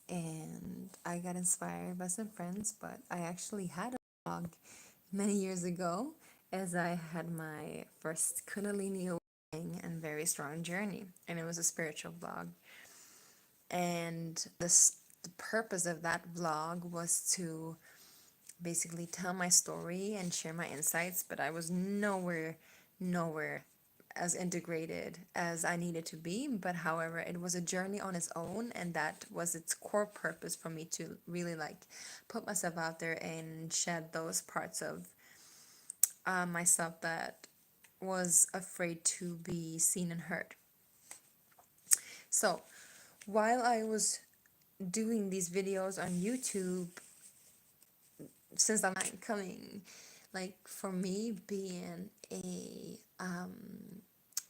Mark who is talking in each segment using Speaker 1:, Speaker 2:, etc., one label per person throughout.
Speaker 1: and I got inspired by some friends, but I actually had a vlog many years ago as I had my first Kundalini awakening and very strong journey, and it was a spiritual vlog. And the purpose of that vlog was to basically tell my story and share my insights, but I was nowhere as integrated as I needed to be. But however, it was a journey on its own, and that was its core purpose for me to really like put myself out there and shed those parts of myself that was afraid to be seen and heard. So while I was doing these videos on YouTube, since I'm not coming, like for me being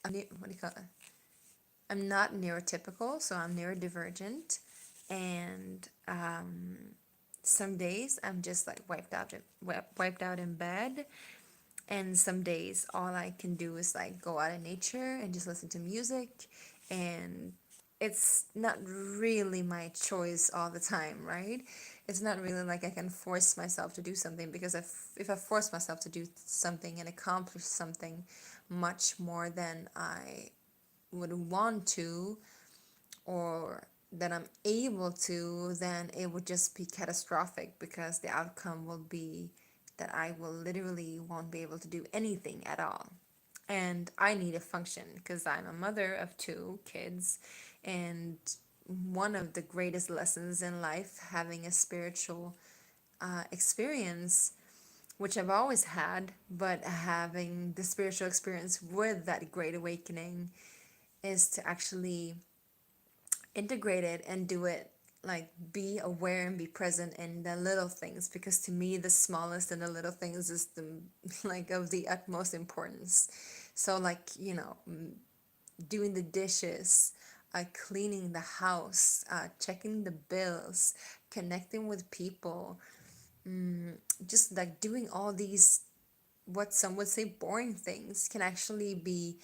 Speaker 1: what do you call it? I'm not neurotypical, so I'm neurodivergent, and some days I'm just like wiped out in bed, and some days all I can do is like go out in nature and just listen to music, and it's not really my choice all the time, right? It's not really like I can force myself to do something, because if I force myself to do something and accomplish something much more than I would want to, or that I'm able to, then it would just be catastrophic, because the outcome will be that I will literally won't be able to do anything at all. And I need a function because I'm a mother of two kids, and one of the greatest lessons in life, having a spiritual experience, which I've always had, but having the spiritual experience with that great awakening, is to actually integrate it and do it, like be aware and be present in the little things, because to me the smallest and the little things is the like of the utmost importance. So like, doing the dishes, cleaning the house, checking the bills, connecting with people, just like doing all these, what some would say boring things, can actually be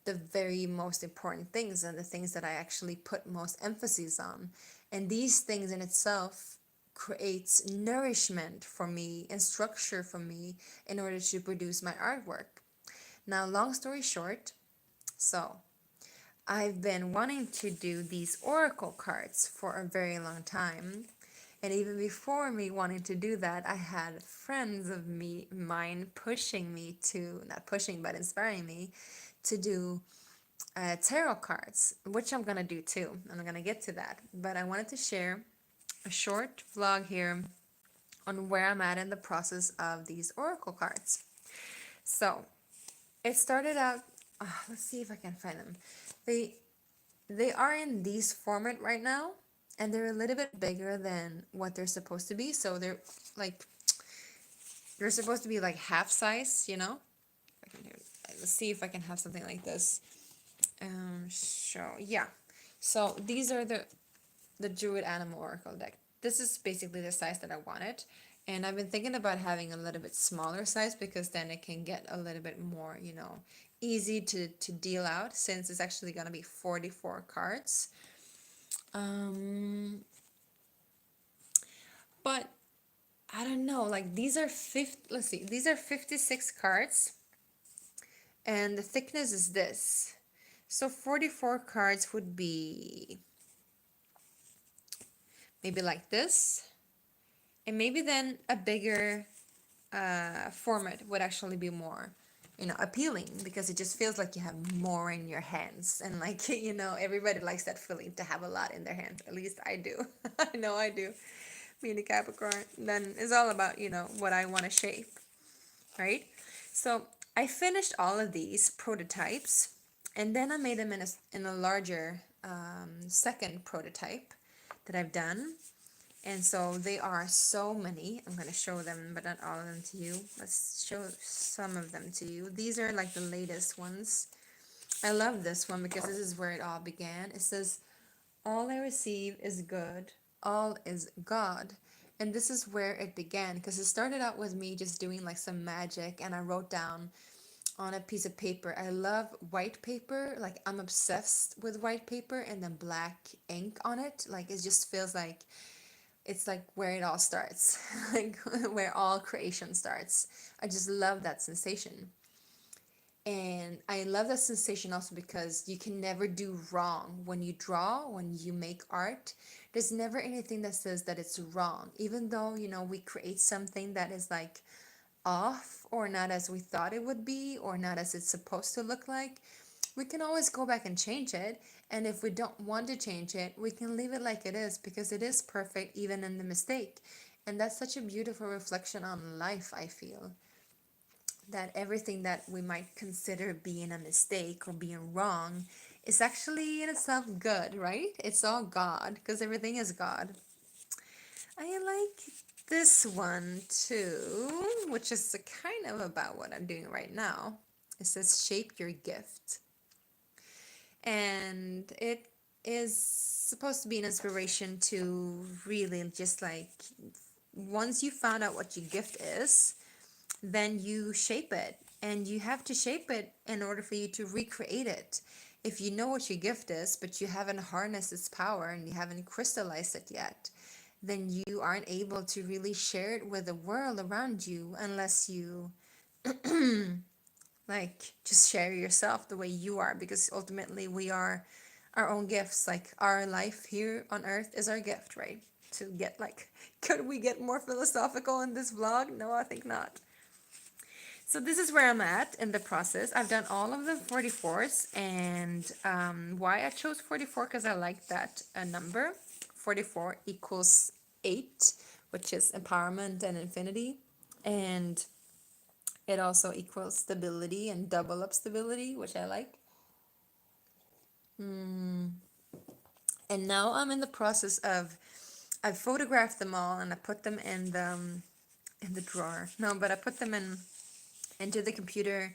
Speaker 1: the very most important things, and the things that I actually put most emphasis on. And these things in itself creates nourishment for me and structure for me in order to produce my artwork. Now, long story short, so I've been wanting to do these oracle cards for a very long time. And even before me wanting to do that, I had friends of mine pushing me to, not pushing, but inspiring me to do tarot cards, which I'm gonna do too. I'm gonna get to that. But I wanted to share a short vlog here on where I'm at in the process of these oracle cards. So it started out, let's see if I can find them. They they are in these format right now, and they're a little bit bigger than what they're supposed to be. So they're like, they're supposed to be like half size, you know. Let's see if I can have something like this. Yeah. So these are the Druid Animal Oracle deck. This is basically the size that I wanted. And I've been thinking about having a little bit smaller size, because then it can get a little bit more, easy to deal out, since it's actually going to be 44 cards. Um, but I don't know, like these are let's see, these are 56 cards, and the thickness is this. So 44 cards would be maybe like this, and maybe then a bigger format would actually be more, appealing, because it just feels like you have more in your hands, and like, everybody likes that feeling to have a lot in their hands. At least I do. I know I do. Being a Capricorn, then it's all about, what I want to shape, right? So I finished all of these prototypes, and then I made them in a larger second prototype that I've done. And so they are so many. I'm going to show them, but not all of them to you. Let's show some of them to you. These are like the latest ones. I love this one because this is where it all began. It says, "All I receive is good. All is God." And this is where it began, because it started out with me just doing like some magic, and I wrote down on a piece of paper. I love white paper. Like I'm obsessed with white paper and then black ink on it. Like it just feels like it's like where it all starts, like where all creation starts. I just love that sensation. And I love that sensation also because you can never do wrong when you draw, when you make art. There's never anything that says that it's wrong, even though, we create something that is like off or not as we thought it would be or not as it's supposed to look like. We can always go back and change it. And if we don't want to change it, we can leave it like it is because it is perfect even in the mistake. And that's such a beautiful reflection on life, I feel that everything that we might consider being a mistake or being wrong is actually in itself good, right? It's all God because everything is God. I like this one too, which is kind of about what I'm doing right now. It says shape your gift. And it is supposed to be an inspiration to really just like once you found out what your gift is, then you shape it. And you have to shape it in order for you to recreate it. If you know what your gift is, but you haven't harnessed its power and you haven't crystallized it yet, then you aren't able to really share it with the world around you unless you like just share yourself the way you are, because ultimately we are our own gifts. Like our life here on earth is our gift, right? To get like, could we get more philosophical in this vlog? No, I think not. So this is where I'm at in the process. I've done all of the 44s, and why I chose 44 because I like that number. 44 equals 8, which is empowerment and infinity, and it also equals stability and double up stability, which I like. And now I'm in the process of I've photographed them all and I put them in the drawer. No, but I put them into the computer,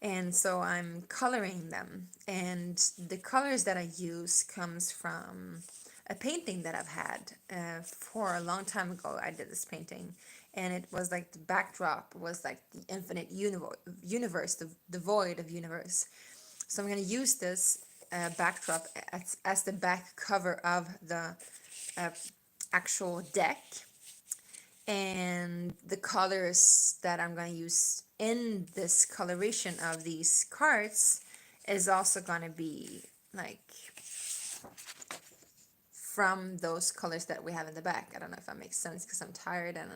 Speaker 1: and so I'm coloring them. And the colors that I use comes from a painting that I've had for a long time ago. I did this painting, and it was like the backdrop was like the infinite universe, the void of universe. So I'm going to use this backdrop as the back cover of the uh, actual deck, and the colors that I'm going to use in this coloration of these cards is also going to be like from those colors that we have in the back. I don't know if that makes sense because I'm tired and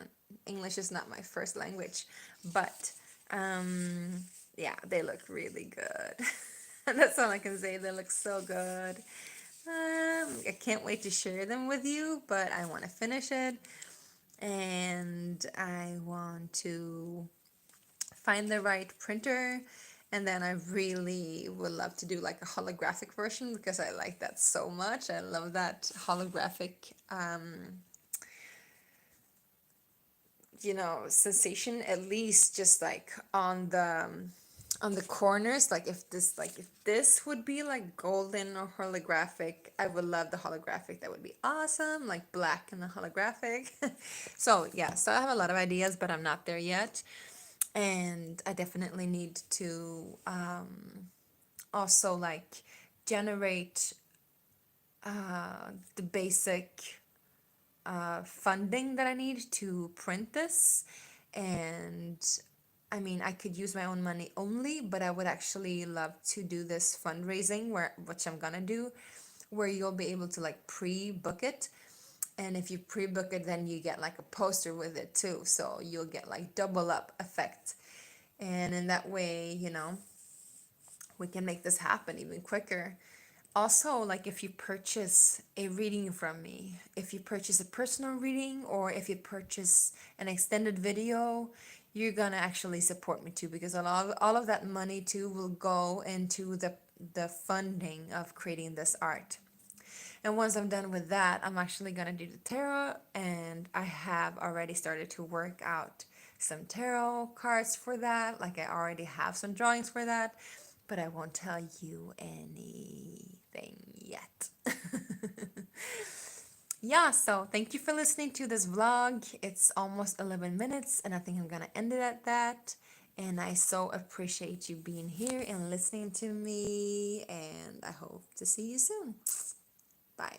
Speaker 1: English is not my first language, but yeah, they look really good. That's all I can say. They look so good. I can't wait to share them with you, but I want to finish it. And I want to find the right printer, and then I really would love to do like a holographic version because I like that so much. I love that holographic sensation, at least just like on the corners. Like if this would be like golden or holographic, I would love the holographic. That would be awesome, like black and the holographic. So yeah, so I have a lot of ideas, but I'm not there yet. And I definitely need to also like generate the basic funding that I need to print this. And I mean, I could use my own money only, but I would actually love to do this fundraising which I'm gonna do, where you'll be able to like pre-book it. And if you pre-book it, then you get like a poster with it too. So you'll get like double up effect. And in that way, we can make this happen even quicker. Also, like if you purchase a reading from me, if you purchase a personal reading, or if you purchase an extended video, you're gonna actually support me too, because all of that money too will go into the funding of creating this art. And once I'm done with that, I'm actually gonna do the tarot, and I have already started to work out some tarot cards for that. Like I already have some drawings for that, but I won't tell you anything yet. Yeah, so thank you for listening to this vlog. It's almost 11 minutes, and I think I'm gonna end it at that. And I so appreciate you being here and listening to me. And I hope to see you soon. Bye.